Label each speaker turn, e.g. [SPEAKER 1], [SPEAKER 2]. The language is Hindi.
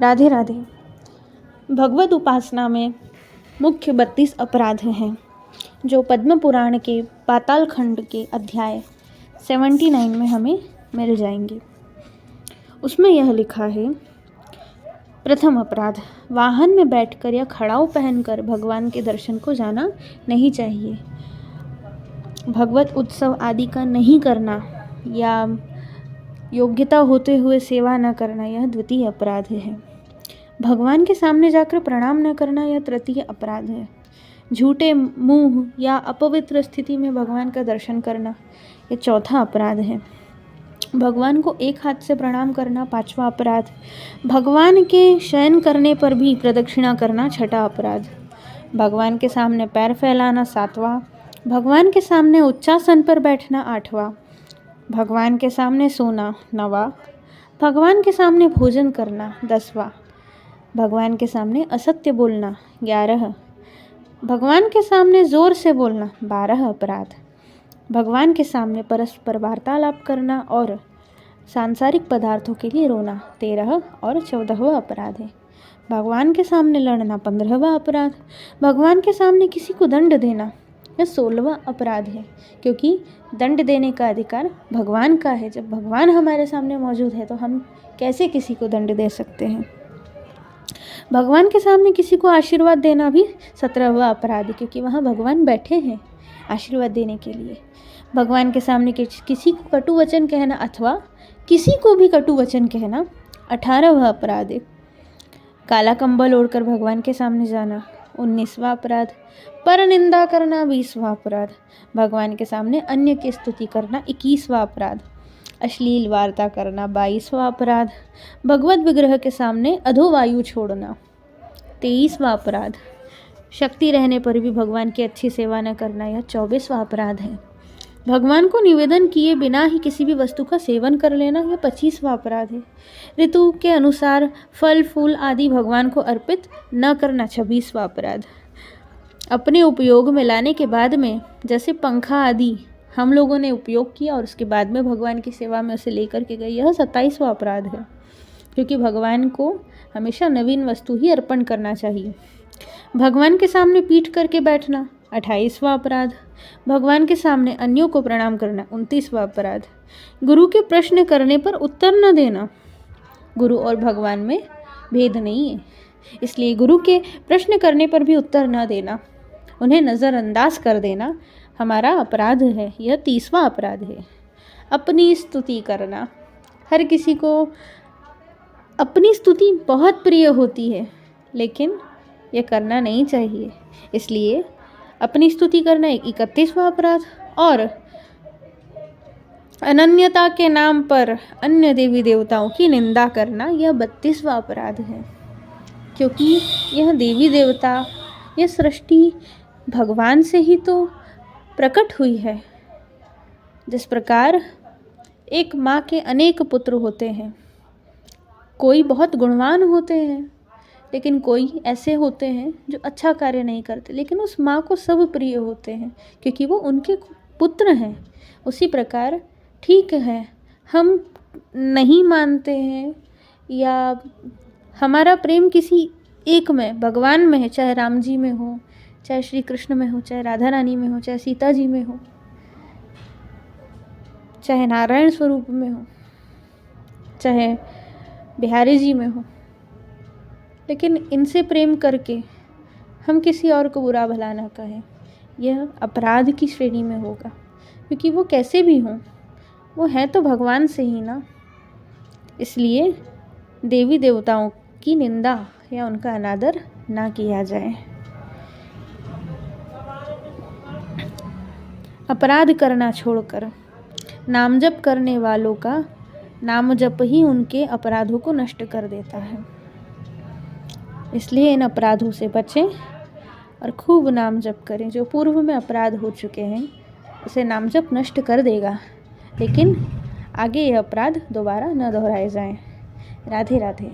[SPEAKER 1] राधे राधे। भगवत उपासना में मुख्य 32 अपराध हैं जो पद्म पुराण के पाताल खंड के अध्याय 79 में हमें मिल जाएंगे। उसमें यह लिखा है, प्रथम अपराध, वाहन में बैठकर या खड़ाऊ पहनकर भगवान के दर्शन को जाना नहीं चाहिए। भगवत उत्सव आदि का नहीं करना या योग्यता होते हुए सेवा न करना, यह द्वितीय अपराध है। भगवान के सामने जाकर प्रणाम न करना, यह तृतीय अपराध है। झूठे मुंह या अपवित्र स्थिति में भगवान का दर्शन करना, यह चौथा अपराध है। भगवान को एक हाथ से प्रणाम करना, पांचवा अपराध। भगवान के शयन करने पर भी प्रदक्षिणा करना, छठा अपराध। भगवान के सामने पैर फैलाना, सातवां। भगवान के सामने उच्चासन पर बैठना, आठवां। भगवान के सामने सोना, नवा। भगवान के सामने भोजन करना, 10वां। भगवान के सामने असत्य बोलना, 11। भगवान के सामने जोर से बोलना, 12 अपराध। भगवान के सामने परस्पर वार्तालाप करना और सांसारिक पदार्थों के लिए रोना, 13 और 14वां अपराध है। भगवान के सामने लड़ना, 15वां अपराध। भगवान के सामने किसी को दंड देना, यह 16वां अपराध है, क्योंकि दंड देने का अधिकार भगवान का है। जब भगवान हमारे सामने मौजूद है तो हम कैसे किसी को दंड दे सकते हैं। भगवान के सामने किसी को आशीर्वाद देना भी 17वां अपराध है, क्योंकि वहाँ भगवान बैठे हैं आशीर्वाद देने के लिए। भगवान के सामने किसी को कटु वचन कहना अथवा किसी को भी कटु वचन कहना, 18वां अपराध है। काला कंबल ओढ़कर भगवान के सामने जाना, 19वां अपराध। पर निंदा करना, 20वां अपराध। भगवान के सामने अन्य की स्तुति करना, 21वां अपराध। अश्लील वार्ता करना, 22वां अपराध। भगवत विग्रह के सामने अधोवायु छोड़ना, 23वां अपराध। शक्ति रहने पर भी भगवान की अच्छी सेवा न करना, यह 24वां अपराध है। भगवान को निवेदन किए बिना ही किसी भी वस्तु का सेवन कर लेना, यह 25वां अपराध है। ऋतु के अनुसार फल फूल आदि भगवान को अर्पित न करना, 26वां अपराध। अपने उपयोग में लाने के बाद में, जैसे पंखा आदि हम लोगों ने उपयोग किया और उसके बाद में भगवान की सेवा में उसे लेकर के गए, यह 27वां अपराध है, क्योंकि भगवान को हमेशा नवीन वस्तु ही अर्पण करना चाहिए। भगवान के सामने पीठ करके बैठना, 28वां अपराध। भगवान के सामने अन्यों को प्रणाम करना, 29वां अपराध। गुरु के प्रश्न करने पर उत्तर न देना, गुरु और भगवान में भेद नहीं है, इसलिए गुरु के प्रश्न करने पर भी उत्तर न देना, उन्हें नज़रअंदाज कर देना हमारा अपराध है, यह 30वां अपराध है। अपनी स्तुति करना, हर किसी को अपनी स्तुति बहुत प्रिय होती है, लेकिन यह करना नहीं चाहिए, इसलिए अपनी स्तुति करना एक 31वां अपराध। और अनन्यता के नाम पर अन्य देवी देवताओं की निंदा करना, यह 32वां अपराध है, क्योंकि यह देवी देवता, यह सृष्टि भगवान से ही तो प्रकट हुई है। जिस प्रकार एक माँ के अनेक पुत्र होते हैं, कोई बहुत गुणवान होते हैं, लेकिन कोई ऐसे होते हैं जो अच्छा कार्य नहीं करते, लेकिन उस माँ को सब प्रिय होते हैं क्योंकि वो उनके पुत्र हैं। उसी प्रकार ठीक है, हम नहीं मानते हैं या हमारा प्रेम किसी एक में, भगवान में है, चाहे राम जी में हो, चाहे श्री कृष्ण में हो, चाहे राधा रानी में हो, चाहे सीता जी में हो, चाहे नारायण स्वरूप में हो, चाहे बिहारी जी में हो, लेकिन इनसे प्रेम करके हम किसी और को बुरा भला ना कहें, यह अपराध की श्रेणी में होगा, क्योंकि वो कैसे भी हों, वो हैं तो भगवान से ही ना। इसलिए देवी देवताओं की निंदा या उनका अनादर ना किया जाए। अपराध करना छोड़कर नाम जप करने वालों का नाम जप ही उनके अपराधों को नष्ट कर देता है। इसलिए इन अपराधों से बचें और खूब नाम जप करें। जो पूर्व में अपराध हो चुके हैं उसे नाम जप नष्ट कर देगा, लेकिन आगे ये अपराध दोबारा न दोहराए जाएं। राधे राधे।